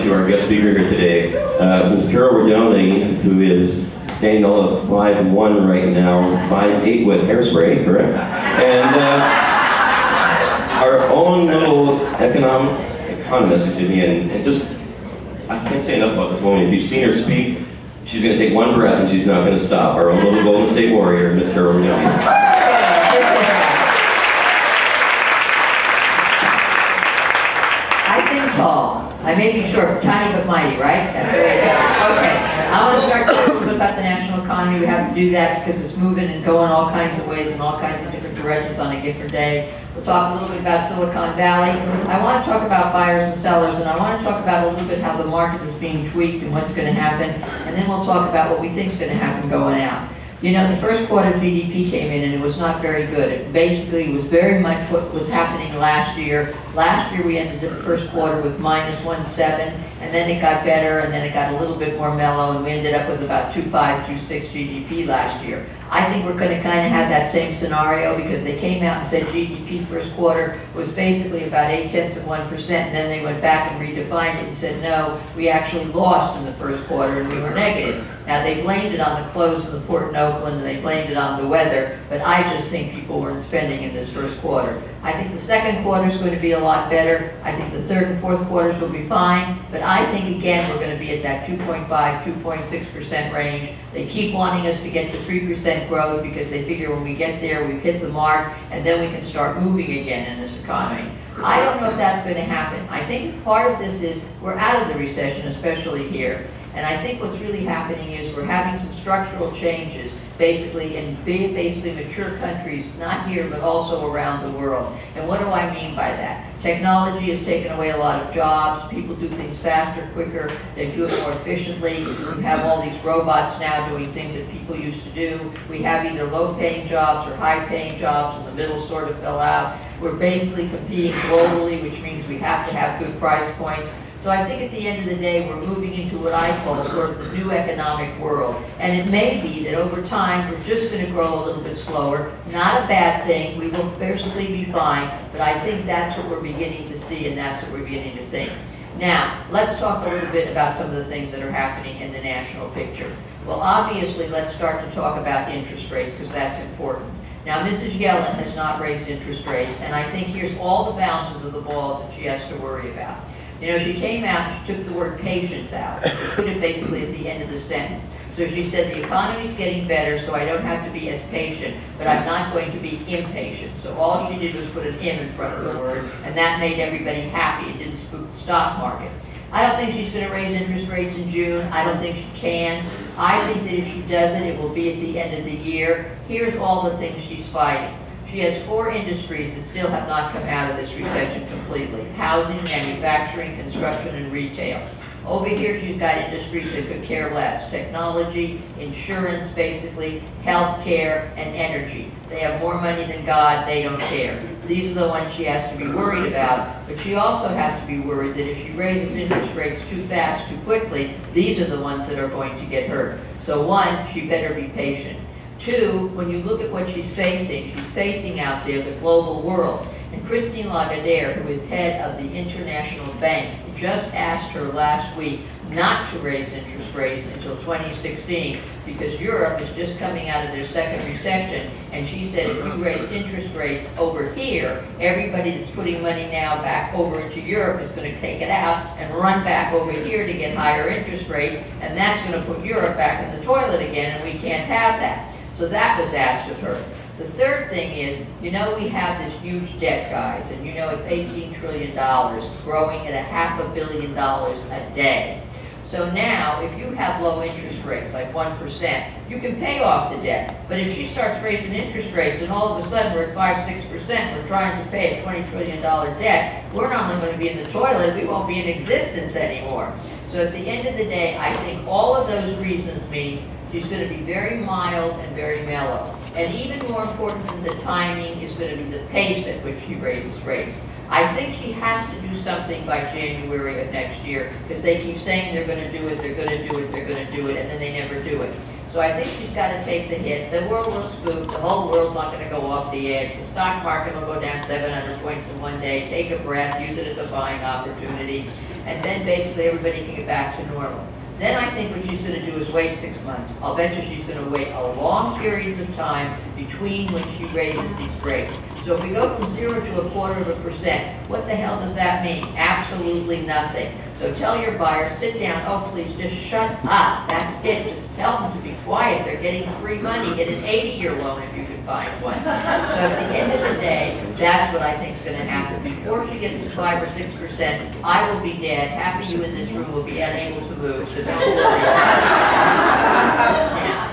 to our guest speaker here today, Ms. Carole Rodoni, who is standing all of 5'1" right now, 5'8" with hairspray, correct? And our own little economist, excuse me, and just, I can't say enough about this woman. If you've seen her speak, she's going to take one breath and she's not going to stop. Our own little Golden State Warrior, Ms. Carole Rodoni. Tall. I may be short, tiny but mighty, right? That's the way it goes. Okay. I want to start talking a little bit about the national economy. We have to do that because it's moving and going all kinds of ways in all kinds of different directions on a given day. We'll talk a little bit about Silicon Valley. I want to talk about buyers and sellers, and I want to talk about a little bit how the market is being tweaked and what's going to happen, and then we'll talk about what we think is going to happen going out. You know, the first quarter GDP came in and it was not very good. It basically was very much what was happening last year. Last year we ended the first quarter with -1.7, and then it got better, and then it got a little bit more mellow, and we ended up with about 2.5, 2.6 GDP last year. I think we're going to kind of have that same scenario because they came out and said GDP first quarter was basically about 0.8%, and then they went back and redefined it and said, no, we actually lost in the first quarter and we were negative. Now they blamed it on the close of the port in Oakland and they blamed it on the weather, but I just think people weren't spending in this first quarter. I think the second quarter is going to be a lot better. I think the third and fourth quarters will be fine, but I think again we're going to be at that 2.5, 2.6% range. They keep wanting us to get to 3% growth because they figure when we get there we've hit the mark and then we can start moving again in this economy. I don't know if that's going to happen. I think part of this is we're out of the recession, especially here. And I think what's really happening is we're having some structural changes basically in basically mature countries, not here, but also around the world. And what do I mean by that? Technology has taken away a lot of jobs. People do things faster, quicker. They do it more efficiently. We have all these robots now doing things that people used to do. We have either low-paying jobs or high-paying jobs, and the middle sort of fell out. We're basically competing globally, which means we have to have good price points. So I think at the end of the day, we're moving into what I call sort of the new economic world. And it may be that over time, we're just going to grow a little bit slower. Not a bad thing. We will basically be fine. But I think that's what we're beginning to see, and that's what we're beginning to think. Now, let's talk a little bit about some of the things that are happening in the national picture. Well, obviously, let's start to talk about interest rates, because that's important. Now, Mrs. Yellen has not raised interest rates, and I think here's all the bounces of the balls that she has to worry about. You know, she came out and she took the word patience out. She put it basically at the end of the sentence. So she said the economy's getting better, so I don't have to be as patient, but I'm not going to be impatient. So all she did was put an "im" in front of the word, and that made everybody happy. It didn't spook the stock market. I don't think she's going to raise interest rates in June. I don't think she can. I think that if she doesn't, it will be at the end of the year. Here's all the things she's fighting. She has 4 industries that still have not come out of this recession completely: housing, manufacturing, construction, and retail. Over here, she's got industries that could care less: technology, insurance, basically, healthcare, and energy. They have more money than God, they don't care. These are the ones she has to be worried about, but she also has to be worried that if she raises interest rates too fast, too quickly, these are the ones that are going to get hurt. So 1, she better be patient. 2, when you look at what she's facing out there the global world. And Christine Lagarde, who is head of the International Bank, just asked her last week not to raise interest rates until 2016 because Europe is just coming out of their second recession. And she said if you raise interest rates over here, everybody that's putting money now back over into Europe is going to take it out and run back over here to get higher interest rates, and that's going to put Europe back in the toilet again, and we can't have that. So that was asked of her. The third thing is, you know, we have this huge debt, guys, and you know it's $18 trillion, growing at $500 million a day. So now, if you have low interest rates, like 1%, you can pay off the debt. But if she starts raising interest rates and all of a sudden we're at 5-6%, we're trying to pay a $20 trillion debt, we're not only going to be in the toilet, we won't be in existence anymore. So at the end of the day, I think all of those reasons mean she's going to be very mild and very mellow. And even more important than the timing is going to be the pace at which she raises rates. I think she has to do something by January of next year because they keep saying they're going to do it, they're going to do it, they're going to do it, and then they never do it. So I think she's got to take the hit. The world will spook. The whole world's not going to go off the edge. The stock market will go down 700 points in one day. Take a breath. Use it as a buying opportunity. and then basically everybody can get back to normal. Then I think what she's going to do is wait 6 months. I'll bet you she's going to wait a long periods of time between when she raises these rates. So if we go from 0 to 0.25%, what the hell does that mean? Absolutely nothing. So tell your buyer, sit down, oh please, just shut up. That's it. Just tell them to be quiet. They're getting free money. Get an 80-year loan if you can find one. So at the end of the day, that's what I think is going to happen. Before she gets to 5 or 6%, I will be dead. Half of you in this room will be unable to move, so don't worry. Now,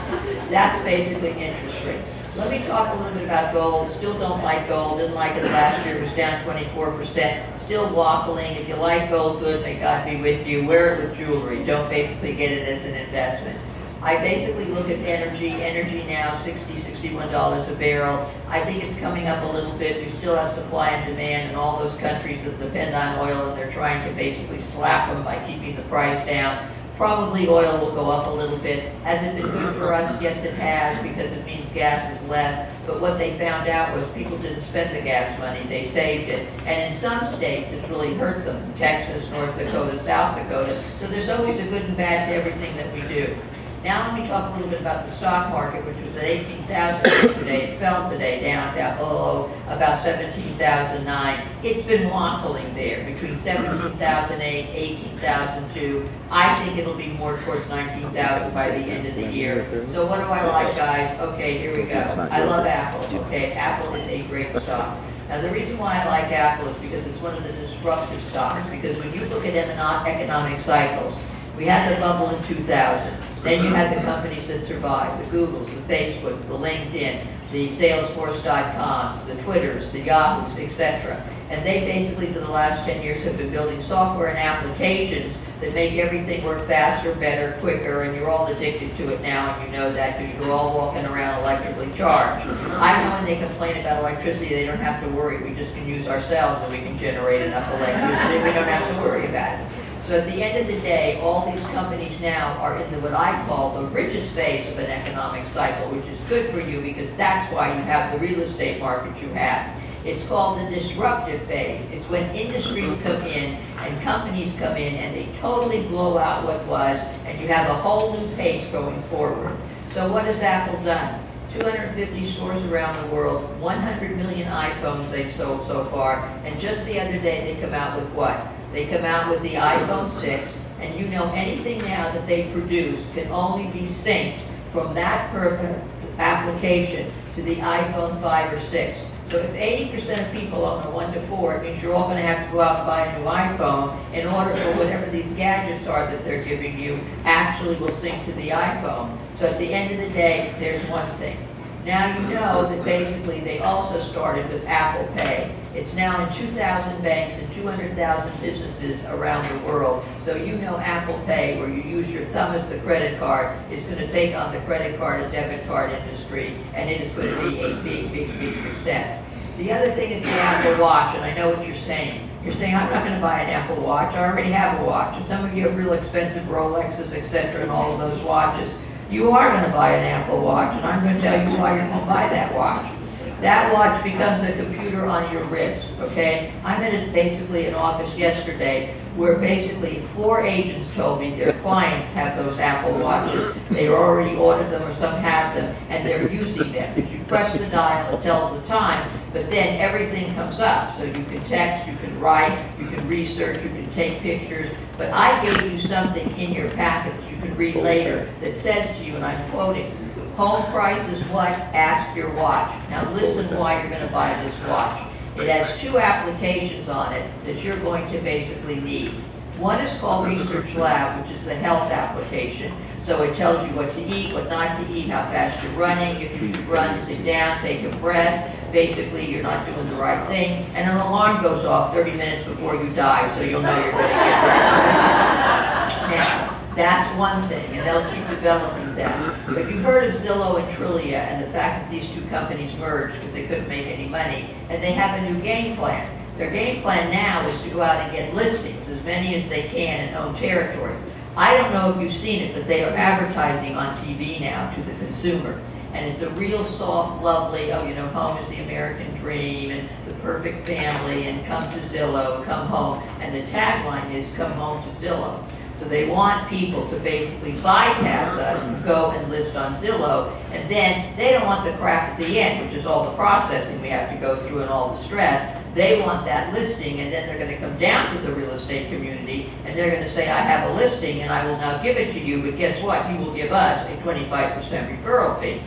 that's basically interest rates. Let me talk a little bit about gold. Still don't like gold. Didn't like it last year. It was down 24%. Still waffling. If you like gold, good. May God be with you. Wear it with jewelry. Don't basically get it as an investment. I basically look at energy. Energy now, $60, $61 a barrel. I think it's coming up a little bit. We still have supply and demand in all those countries that depend on oil, and they're trying to basically slap them by keeping the price down. Probably oil will go up a little bit. Has it been good for us? Yes, it has, because it means gas is less. But what they found out was people didn't spend the gas money, they saved it. And in some states, it's really hurt them. Texas, North Dakota, South Dakota. So there's always a good and bad to everything that we do. Now let me talk a little bit about the stock market, which was at 18,000 yesterday. It fell today down about 17,009. It's been waffling there between 17,008, 18,002. I think it'll be more towards 19,000 by the end of the year. So what do I like, guys? Okay, here we go. I love Apple. Okay, Apple is a great stock. Now the reason why I like Apple is because it's one of the disruptive stocks. Because when you look at economic cycles, we had the bubble in 2000. Then you had the companies that survived, the Googles, the Facebooks, the LinkedIn, the Salesforce.coms, the Twitters, the Yahoos, etc. And they basically, for the last 10 years, have been building software and applications that make everything work faster, better, quicker, and you're all addicted to it now, and you know that because you're all walking around electrically charged. I know when they complain about electricity, they don't have to worry. We just can use ourselves, and we can generate enough electricity. We don't have to worry about it. So at the end of the day, all these companies now are in what I call the richest phase of an economic cycle, which is good for you because that's why you have the real estate market you have. It's called the disruptive phase. It's when industries come in and companies come in and they totally blow out what was, and you have a whole new pace going forward. So what has Apple done? 250 stores around the world, 100 million iPhones they've sold so far, and just the other day they come out with what? They come out with the iPhone 6, and you know anything now that they produce can only be synced from that application to the iPhone 5 or 6. So if 80% of people own a 1 to 4, it means you're all going to have to go out and buy a new iPhone in order for whatever these gadgets are that they're giving you actually will sync to the iPhone. So at the end of the day, there's one thing. Now you know that basically they also started with Apple Pay. It's now in 2,000 banks and 200,000 businesses around the world. So you know Apple Pay, where you use your thumb as the credit card, is going to take on the credit card and debit card industry, and it is going to be a big, big, big success. The other thing is the Apple Watch, and I know what you're saying. You're saying, I'm not going to buy an Apple Watch. I already have a watch. And some of you have real expensive Rolexes, etc., and all of those watches. You are going to buy an Apple Watch, and I'm going to tell you why you're going to buy that watch. That watch becomes a computer on your wrist, okay? I'm in basically an office yesterday where basically 4 agents told me their clients have those Apple Watches. They already ordered them, or some have them, and they're using them. You press the dial, it tells the time, but then everything comes up. So you can text, you can write, you can research, you can take pictures. But I gave you something in your packet that you can read later that says to you, and I'm quoting, home price is what? Ask your watch. Now listen why you're going to buy this watch. It has 2 applications on it that you're going to basically need. One is called Research Lab, which is the health application. So it tells you what to eat, what not to eat, how fast you're running, if you should run, sit down, take a breath. Basically, you're not doing the right thing. And an alarm goes off 30 minutes before you die, so you'll know you're going to get right. Now, that's one thing, and they'll keep developing that. But you've heard of Zillow and Trillia and the fact that these 2 companies merged because they couldn't make any money, and they have a new game plan. Their game plan now is to go out and get listings, as many as they can, and own territories. I don't know if you've seen it, but they are advertising on TV now to the consumer. And it's a real soft, lovely, oh, you know, home is the American dream, and the perfect family and come to Zillow, come home. And the tagline is come home to Zillow. So they want people to basically bypass us and go and list on Zillow, and then they don't want the crap at the end, which is all the processing we have to go through and all the stress. They want that listing, and then they're going to come down to the real estate community, and they're going to say, I have a listing, and I will now give it to you, but guess what? You will give us a 25% referral fee.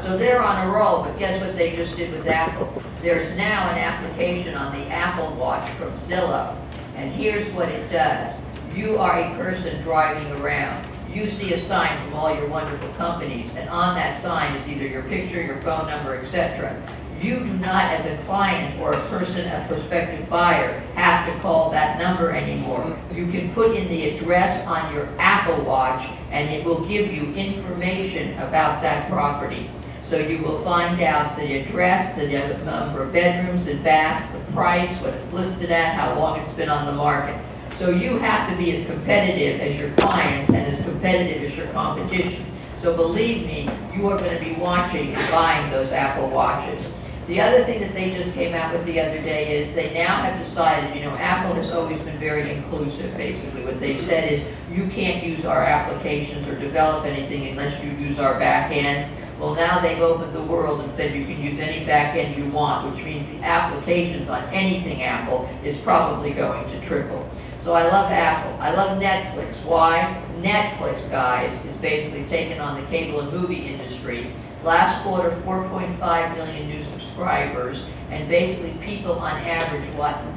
So they're on a roll, but guess what they just did with Apple? There is now an application on the Apple Watch from Zillow, and here's what it does. You are a person driving around. You see a sign from all your wonderful companies, and on that sign is either your picture, your phone number, etc. You do not, as a client or a person, a prospective buyer, have to call that number anymore. You can put in the address on your Apple Watch, and it will give you information about that property. So you will find out the address, the number of bedrooms and baths, the price, what it's listed at, how long it's been on the market. So you have to be as competitive as your clients and as competitive as your competition. So believe me, you are going to be watching and buying those Apple Watches. The other thing that they just came out with the other day is they now have decided, Apple has always been very inclusive, basically. What they've said is you can't use our applications or develop anything unless you use our back end. Well, now they've opened the world and said you can use any back end you want, which means the applications on anything Apple is probably going to triple. So I love Apple. I love Netflix. Why? Netflix, guys, is basically taking on the cable and movie industry. Last quarter, 4.5 million new subscribers, and basically people on average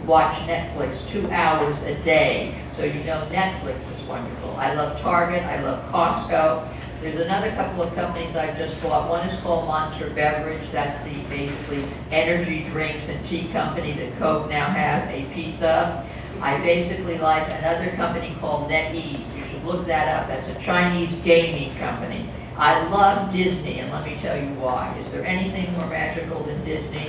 watch Netflix 2 hours a day. So Netflix is wonderful. I love Target. I love Costco. There's another couple of companies I've just bought. One is called Monster Beverage. That's the basically energy drinks and tea company that Coke now has a piece of. I basically like another company called NetEase. You should look that up. That's a Chinese gaming company. I love Disney, and let me tell you why. Is there anything more magical than Disney?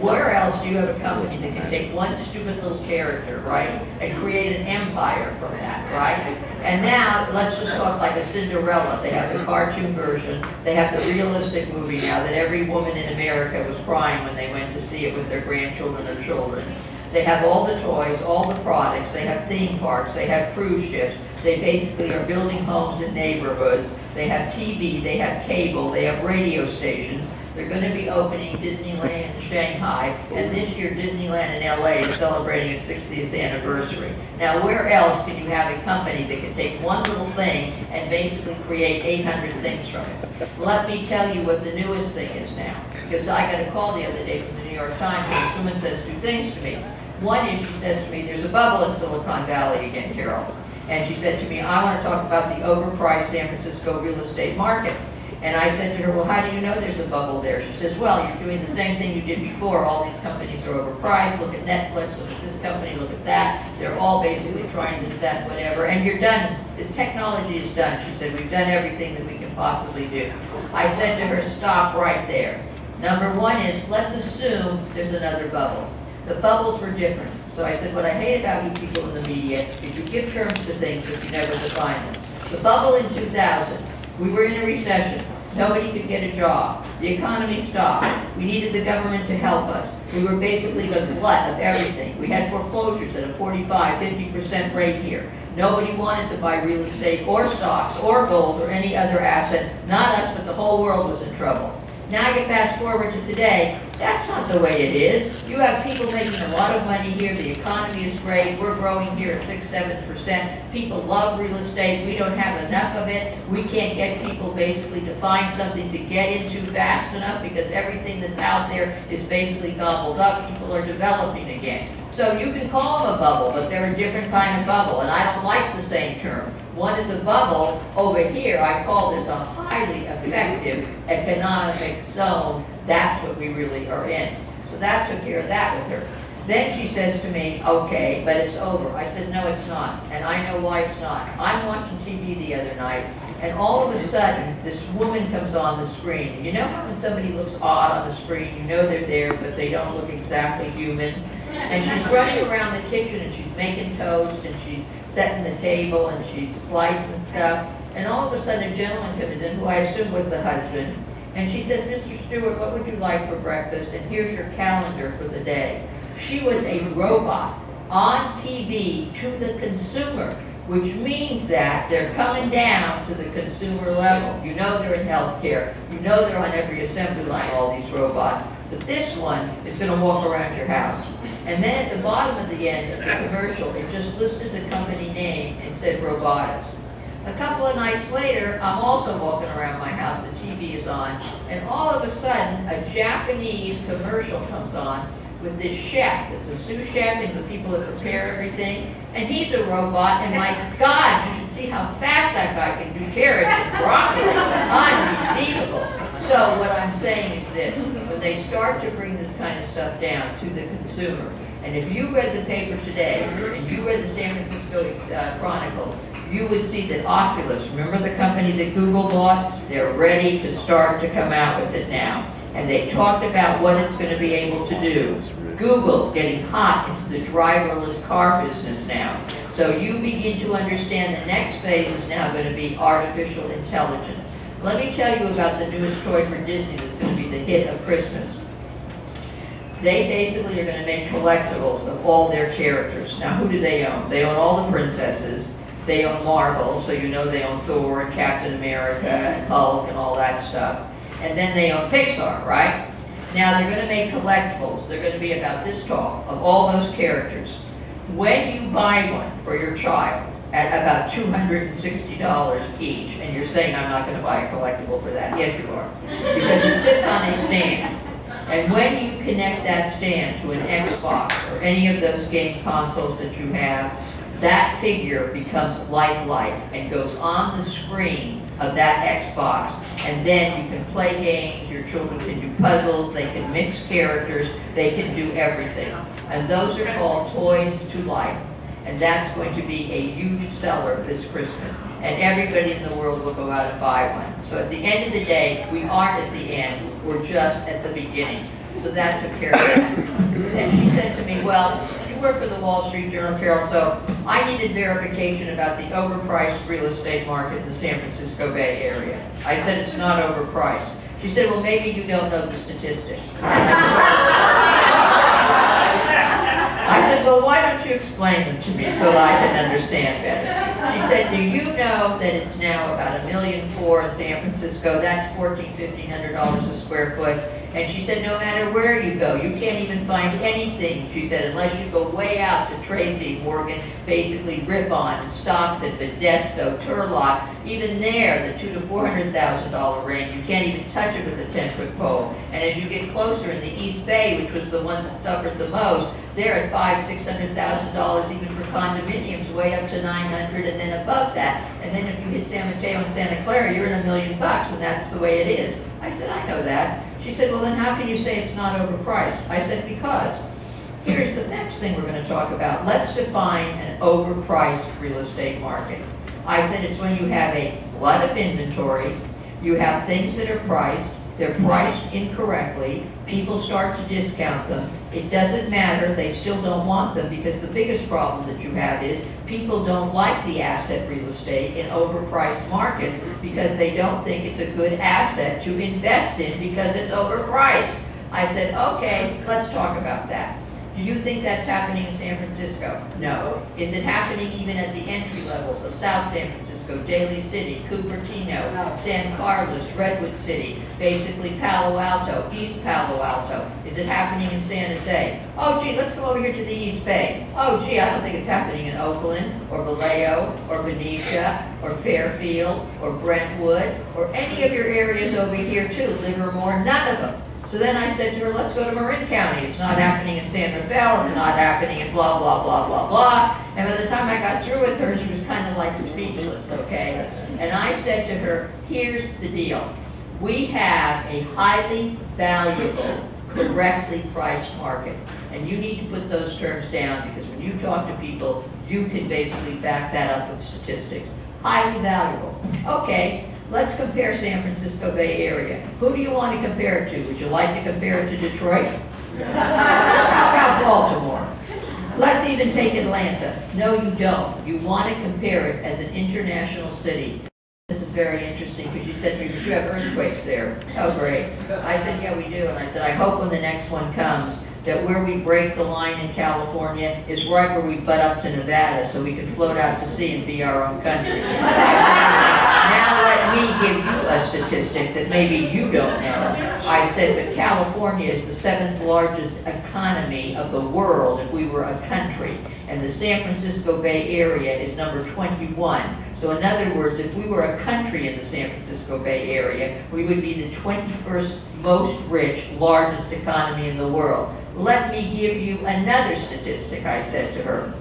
Where else do you have a company that can take one stupid little character, right, and create an empire from that, right? And now, let's just talk like a Cinderella. They have the cartoon version. They have the realistic movie now that every woman in America was crying when they went to see it with their grandchildren or children. They have all the toys, all the products. They have theme parks. They have cruise ships. They basically are building homes in neighborhoods. They have TV. They have cable. They have radio stations. They're going to be opening Disneyland in Shanghai, and this year Disneyland in LA is celebrating its 60th anniversary. Now, where else can you have a company that can take one little thing and basically create 800 things from it? Let me tell you what the newest thing is now, because I got a call the other day from the New York Times, and this woman says two things to me. One is she says to me, there's a bubble in Silicon Valley again, Carole. And she said to me, I want to talk about the overpriced San Francisco real estate market. And I said to her, well, how do you know there's a bubble there? She says, well, you're doing the same thing you did before. All these companies are overpriced. Look at Netflix, look at this company, look at that. They're all basically trying this, that, whatever. And you're done. The technology is done. She said, we've done everything that we can possibly do. I said to her, stop right there. Number one is, let's assume there's another bubble. The bubbles were different. So I said, what I hate about you people in the media is you give terms to things but you never define them. The bubble in 2000, we were in a recession. Nobody could get a job. The economy stopped. We needed the government to help us. We were basically the glut of everything. We had foreclosures at a 45, 50% rate here. Nobody wanted to buy real estate or stocks or gold or any other asset. Not us, but the whole world was in trouble. Now you fast forward to today, that's not the way it is. You have people making a lot of money here, the economy is great, we're growing here at 6-7%. People love real estate, we don't have enough of it. We can't get people basically to find something to get into fast enough because everything that's out there is basically gobbled up. People are developing again. So you can call them a bubble, but they're a different kind of bubble, and I don't like the same term. One is a bubble. Over here, I call this a highly effective economic zone. That's what we really are in. So that took care of that with her. Then she says to me, okay, but it's over. I said, no, it's not, and I know why it's not. I'm watching TV the other night, and all of a sudden, this woman comes on the screen. You know how when somebody looks odd on the screen, you know they're there, but they don't look exactly human? And she's running around the kitchen, and she's making toast, and she's setting the table, and she's slicing stuff. And all of a sudden, a gentleman comes in, who I assume was the husband, and she says, Mr. Stewart, what would you like for breakfast? And here's your calendar for the day. She was a robot on TV to the consumer, which means that they're coming down to the consumer level. You know they're in healthcare. You know they're on every assembly line, all these robots. But this one is going to walk around your house. And then at the bottom of the end of the commercial, it just listed the company name and said robotics. A couple of nights later, I'm also walking around my house, the TV is on, and all of a sudden, a Japanese commercial comes on with this chef, that's a sous chef, and the people that prepare everything, and he's a robot, and my God, you should see how fast that guy can do carrots and broccoli. Unbelievable. So what I'm saying is this, when they start to bring this kind of stuff down to the consumer, and if you read the paper today, and you read the San Francisco Chronicle, you would see that Oculus, remember the company that Google bought? They're ready to start to come out with it now. And they talked about what it's going to be able to do. Google getting hot into the driverless car business now. So you begin to understand the next phase is now going to be artificial intelligence. Let me tell you about the newest toy for Disney that's going to be the hit of Christmas. They basically are going to make collectibles of all their characters. Now, who do they own? They own all the princesses. They own Marvel, so you know they own Thor and Captain America and Hulk and all that stuff. And then they own Pixar, right? Now they're going to make collectibles. They're going to be about this tall of all those characters. When you buy one for your child at about $260 each, and you're saying I'm not going to buy a collectible for that, yes you are, because it sits on a stand. And when you connect that stand to an Xbox or any of those game consoles that you have, that figure becomes lifelike and goes on the screen of that Xbox, and then you can play games, your children can do puzzles, they can mix characters, they can do everything. And those are called Toys to Life. And that's going to be a huge seller this Christmas. And everybody in the world will go out and buy one. So at the end of the day, we aren't at the end, we're just at the beginning. So that took care of that. And she said to me, well, you work for the Wall Street Journal, Carole, so I needed verification about the overpriced real estate market in the San Francisco Bay Area. I said, it's not overpriced. She said, well, maybe you don't know the statistics. I said, well, why don't you explain them to me so that I can understand better? She said, do you know that it's now about $1.4 million in San Francisco? That's $1,400 a square foot. And she said, no matter where you go, you can't even find anything, she said, unless you go way out to Tracy, Morgan, basically Ripon, Stockton, Modesto, Turlock. Even there, the $200,000 to $400,000 range, you can't even touch it with a 10-foot pole. And as you get closer in the East Bay, which was the ones that suffered the most, they're at $500,000, $600,000 even for condominiums, way up to $900,000 and then above that. And then if you hit San Mateo and Santa Clara, you're in $1 million, and that's the way it is. I said, I know that. She said, well, then how can you say it's not overpriced? I said, because here's the next thing we're going to talk about. Let's define an overpriced real estate market. I said, it's when you have a lot of inventory, you have things that are priced, they're priced incorrectly, people start to discount them. It doesn't matter, they still don't want them, because the biggest problem that you have is people don't like the asset real estate in overpriced markets because they don't think it's a good asset to invest in because it's overpriced. I said, okay, let's talk about that. Do you think that's happening in San Francisco? No. Is it happening even at the entry levels of South San Francisco, Daly City, Cupertino, San Carlos, Redwood City, basically Palo Alto, East Palo Alto? Is it happening in San Jose? Oh, gee, let's go over here to the East Bay. Oh, gee, I don't think it's happening in Oakland, or Vallejo, or Benicia, or Fairfield, or Brentwood, or any of your areas over here too, Livermore, none of them. So then I said to her, let's go to Marin County. It's not happening in San Rafael, it's not happening in blah, blah, blah, blah, blah. And by the time I got through with her, she was kind of like speechless, okay? And I said to her, here's the deal. We have a highly valuable, correctly priced market. And you need to put those terms down because when you talk to people, you can basically back that up with statistics. Highly valuable. Okay. Let's compare San Francisco Bay Area. Who do you want to compare it to? Would you like to compare it to Detroit? How about Baltimore? Let's even take Atlanta. No, you don't. You want to compare it as an international city. This is very interesting because you said to me, but you have earthquakes there. Oh, great. I said, yeah, we do. And I said, I hope when the next one comes that where we break the line in California is right where we butt up to Nevada so we can float out to sea and be our own country. Now let me give you a statistic that maybe you don't know. I said that California is the 7th largest economy of the world if we were a country, and the San Francisco Bay Area is number 21. So in other words, if we were a country in the San Francisco Bay Area, we would be the 21st most rich, largest economy in the world. Let me give you another statistic, I said to her.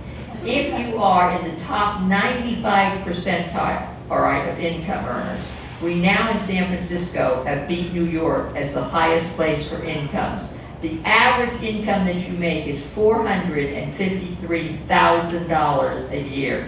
If you are in the top 95 percentile, all right, of income earners, we now in San Francisco have beat New York as the highest place for incomes. The average income that you make is $453,000 a year.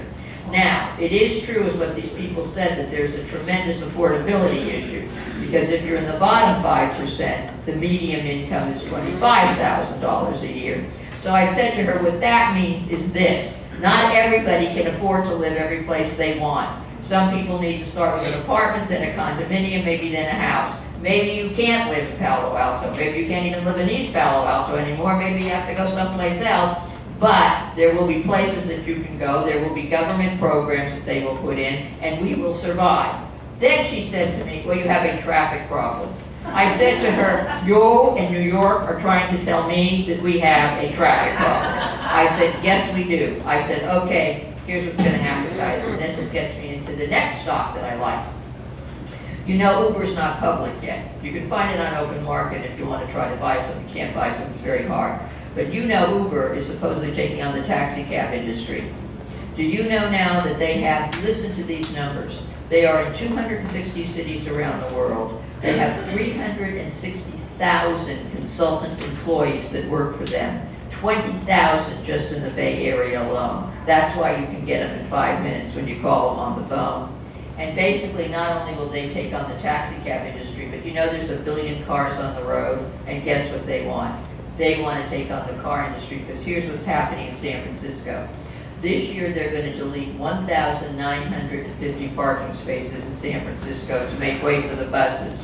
Now, it is true, as what these people said, that there's a tremendous affordability issue, because if you're in the bottom 5%, the median income is $25,000 a year. So I said to her, what that means is this: not everybody can afford to live every place they want. Some people need to start with an apartment, then a condominium, maybe then a house. Maybe you can't live in Palo Alto. Maybe you can't even live in East Palo Alto anymore. Maybe you have to go someplace else. But there will be places that you can go. There will be government programs that they will put in, and we will survive. Then she said to me, well, you have a traffic problem. I said to her, you in New York are trying to tell me that we have a traffic problem. I said, yes, we do. I said, okay, here's what's going to happen, guys. And this gets me into the next stock that I like. You know, Uber's not public yet. You can find it on open market if you want to try to buy some. You can't buy some, it's very hard. But you know Uber is supposedly taking on the taxi cab industry. Do you know now that they have, listen to these numbers, they are in 260 cities around the world. They have 360,000 consultant employees that work for them. 20,000 just in the Bay Area alone. That's why you can get them in 5 minutes when you call them on the phone. And basically, not only will they take on the taxi cab industry, but you know there's 1 billion cars on the road, and guess what they want? They want to take on the car industry, because here's what's happening in San Francisco. This year, they're going to delete 1,950 parking spaces in San Francisco to make way for the buses.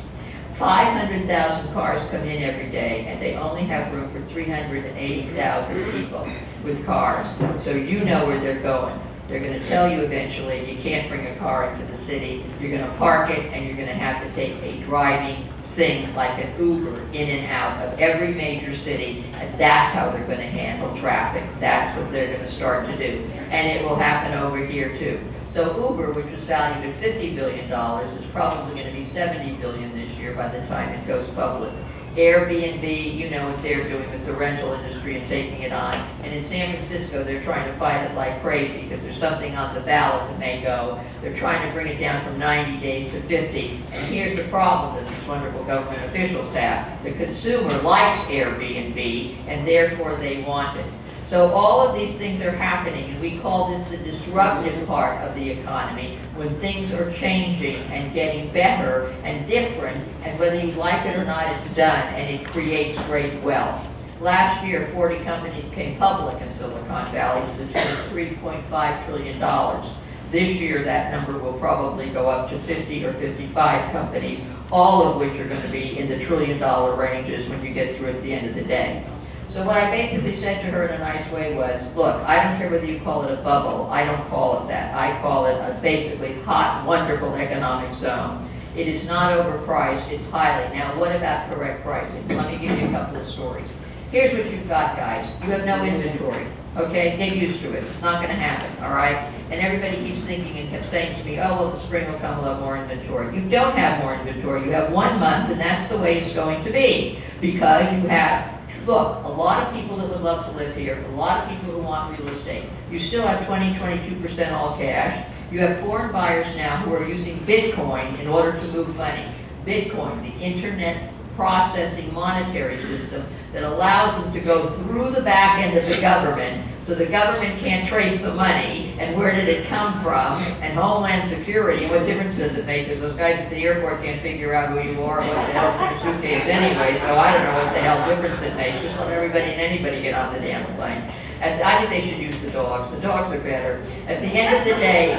500,000 cars come in every day, and they only have room for 380,000 people with cars. So you know where they're going. They're going to tell you eventually you can't bring a car into the city. You're going to park it, and you're going to have to take a driving thing like an Uber in and out of every major city, and that's how they're going to handle traffic. That's what they're going to start to do. And it will happen over here too. So Uber, which was valued at $50 billion, is probably going to be $70 billion this year by the time it goes public. Airbnb, you know what they're doing with the rental industry and taking it on. And in San Francisco, they're trying to fight it like crazy because there's something on the ballot that may go. They're trying to bring it down from 90 days to 50. And here's the problem that these wonderful government officials have. The consumer likes Airbnb, and therefore they want it. So all of these things are happening, and we call this the disruptive part of the economy, when things are changing and getting better and different, and whether you like it or not, it's done, and it creates great wealth. Last year, 40 companies came public in Silicon Valley to the tune of $3.5 trillion. This year, that number will probably go up to 50 or 55 companies, all of which are going to be in the trillion-dollar ranges when you get through at the end of the day. So what I basically said to her in a nice way was, look, I don't care whether you call it a bubble. I don't call it that. I call it a basically hot, wonderful economic zone. It is not overpriced. It's highly. Now, what about correct pricing? Let me give you a couple of stories. Here's what you've got, guys. You have no inventory. Okay? Get used to it. It's not going to happen. All right? And everybody keeps thinking and kept saying to me, oh, well, the spring will come, we'll have more inventory. You don't have more inventory. You have 1 month, and that's the way it's going to be. Because you have, look, a lot of people that would love to live here, a lot of people who want real estate. You still have 22% all cash. You have foreign buyers now who are using Bitcoin in order to move money. Bitcoin, the internet processing monetary system that allows them to go through the back end of the government, so the government can't trace the money, and where did it come from, and Homeland Security, and what difference does it make? Because those guys at the airport can't figure out who you are or what the hell's in your suitcase anyway, so I don't know what the hell difference it makes. Just let everybody and anybody get on the damn plane. And I think they should use the dogs. The dogs are better. At the end of the day,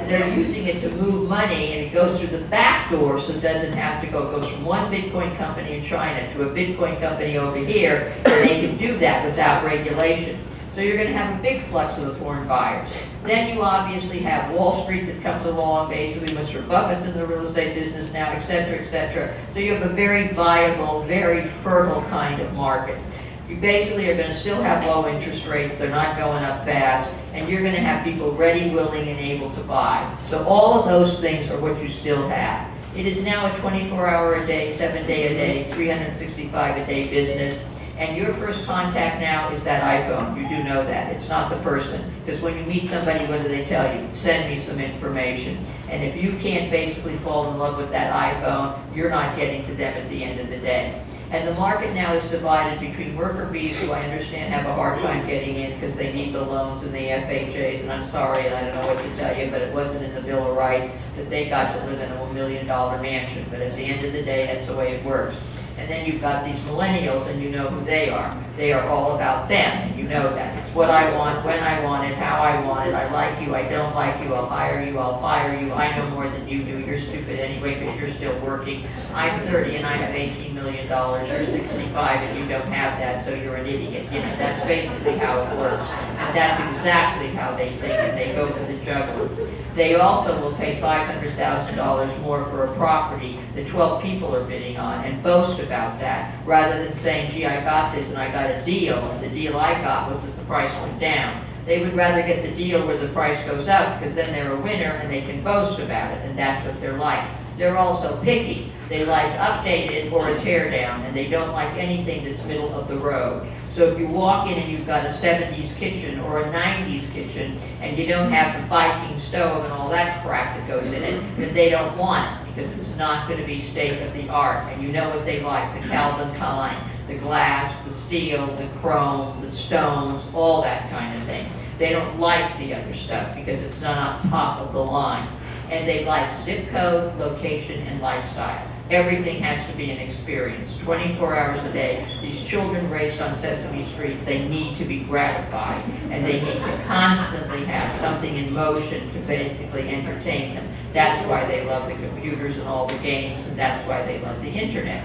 they're using it to move money, and it goes through the back door, so it doesn't have to go. It goes from one Bitcoin company in China to a Bitcoin company over here, and they can do that without regulation. So you're going to have a big flux of the foreign buyers. Then you obviously have Wall Street that comes along, basically Mr. Buffett's in the real estate business now, et cetera, et cetera. So you have a very viable, very fertile kind of market. You basically are going to still have low interest rates, they're not going up fast, and you're going to have people ready, willing, and able to buy. So all of those things are what you still have. It is now a 24-hour-a-day, 7-day-a-day, 365-a-day business. And your first contact now is that iPhone. You do know that. It's not the person. Because when you meet somebody, what do they tell you? Send me some information. And if you can't basically fall in love with that iPhone, you're not getting to them at the end of the day. And the market now is divided between worker bees, who I understand have a hard time getting in because they need the loans and the FHAs, and I'm sorry, and I don't know what to tell you, but it wasn't in the Bill of Rights that they got to live in a $1 million mansion. But at the end of the day, that's the way it works. And then you've got these millennials, and you know who they are. They are all about them, and you know that. It's what I want, when I want it, how I want it. I like you, I don't like you, I'll hire you, I'll fire you. I know more than you do. You're stupid anyway because you're still working. I'm 30 and I have $18 million. You're 65 and you don't have that, so you're an idiot. You know, that's basically how it works. And that's exactly how they think, and they go for the juggler. They also will pay $500,000 more for a property that 12 people are bidding on and boast about that, rather than saying, gee, I got this and I got a deal, and the deal I got was that the price went down. They would rather get the deal where the price goes up, because then they're a winner and they can boast about it, and that's what they're like. They're also picky. They like updated or a tear down, and they don't like anything that's middle of the road. So if you walk in and you've got a 70s kitchen or a 90s kitchen, and you don't have the Viking stove and all that crap that goes in it, then they don't want it, because it's not going to be state of the art. And you know what they like, the Calvin Klein, the glass, the steel, the chrome, the stones, all that kind of thing. They don't like the other stuff because it's not on top of the line. And they like zip code, location, and lifestyle. Everything has to be an experience, 24 hours a day. These children raised on Sesame Street, they need to be gratified, and they need to constantly have something in motion to basically entertain them. That's why they love the computers and all the games, and that's why they love the internet.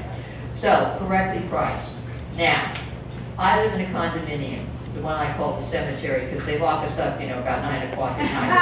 So, correctly priced. Now, I live in a condominium, the one I call the cemetery, because they lock us up, about 9 o'clock at night.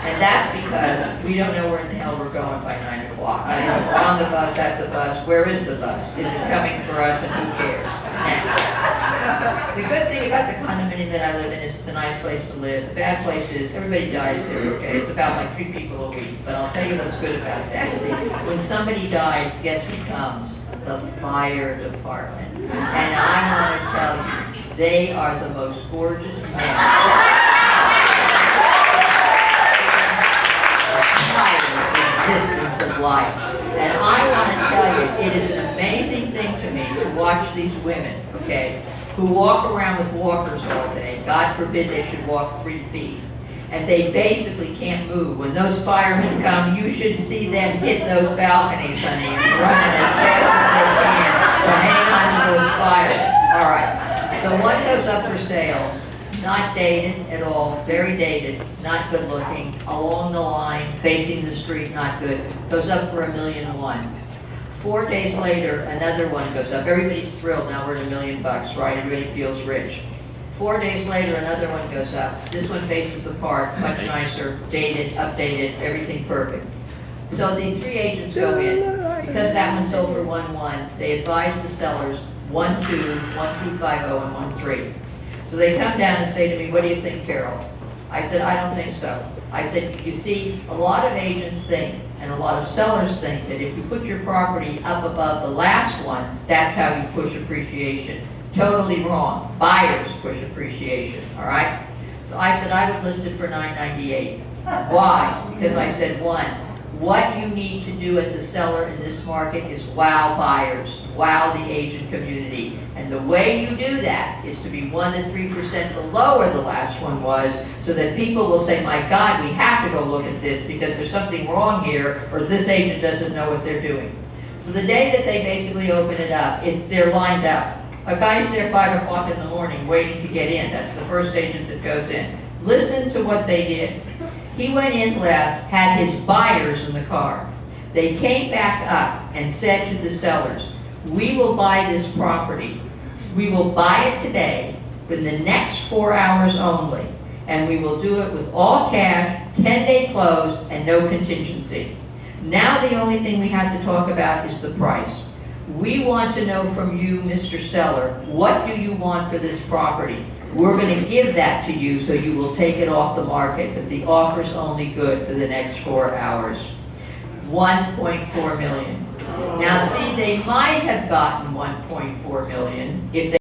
And that's because we don't know where in the hell we're going by 9 o'clock. We're on the bus, at the bus. Where is the bus? Is it coming for us, and who cares? Now, the good thing about the condominium that I live in is it's a nice place to live. The bad place is everybody dies there, okay? It's about like 3 people a week. But I'll tell you what's good about that. See, when somebody dies, guess who comes? The fire department. And I want to tell you, they are the most gorgeous men. Existence of life. And I want to tell you, it is an amazing thing to me to watch these women, okay, who walk around with walkers all day. God forbid they should walk 3 feet. And they basically can't move. When those firemen come, you should see them hit those balconies, honey, and running as fast as they can to hang on to those fires. All right. So one goes up for sale, not dated at all, very dated, not good looking, along the line, facing the street, not good, goes up for $1.1 million. 4 days later, another one goes up. Everybody's thrilled, now we're at $1 million, right? Everybody feels rich. 4 days later, another one goes up. This one faces the park, much nicer, dated, updated, everything perfect. So the 3 agents go in. Because that one sold for 1.1, they advise the sellers 1.2, 1.250, and 1.3. So they come down and say to me, what do you think, Carole? I said, I don't think so. I said, you see, a lot of agents think, and a lot of sellers think, that if you put your property up above the last one, that's how you push appreciation. Totally wrong. Buyers push appreciation, all right? So I said I would list it for $998. Why? Because I said, one, what you need to do as a seller in this market is wow buyers, wow the agent community. And the way you do that is to be 1 to 3% below where the last one was, so that people will say, my God, we have to go look at this because there's something wrong here, or this agent doesn't know what they're doing. So the day that they basically open it up, they're lined up. A guy's there 5 o'clock in the morning waiting to get in. That's the first agent that goes in. Listen to what they did. He went in, left, had his buyers in the car. They came back up and said to the sellers, we will buy this property. We will buy it today within the next 4 hours only. And we will do it with all cash, 10-day close, and no contingency. Now the only thing we have to talk about is the price. We want to know from you, Mr. Seller, what do you want for this property? We're going to give that to you so you will take it off the market, but the offer's only good for the next 4 hours. 1.4 million. Now see, they might have gotten 1.4 million if they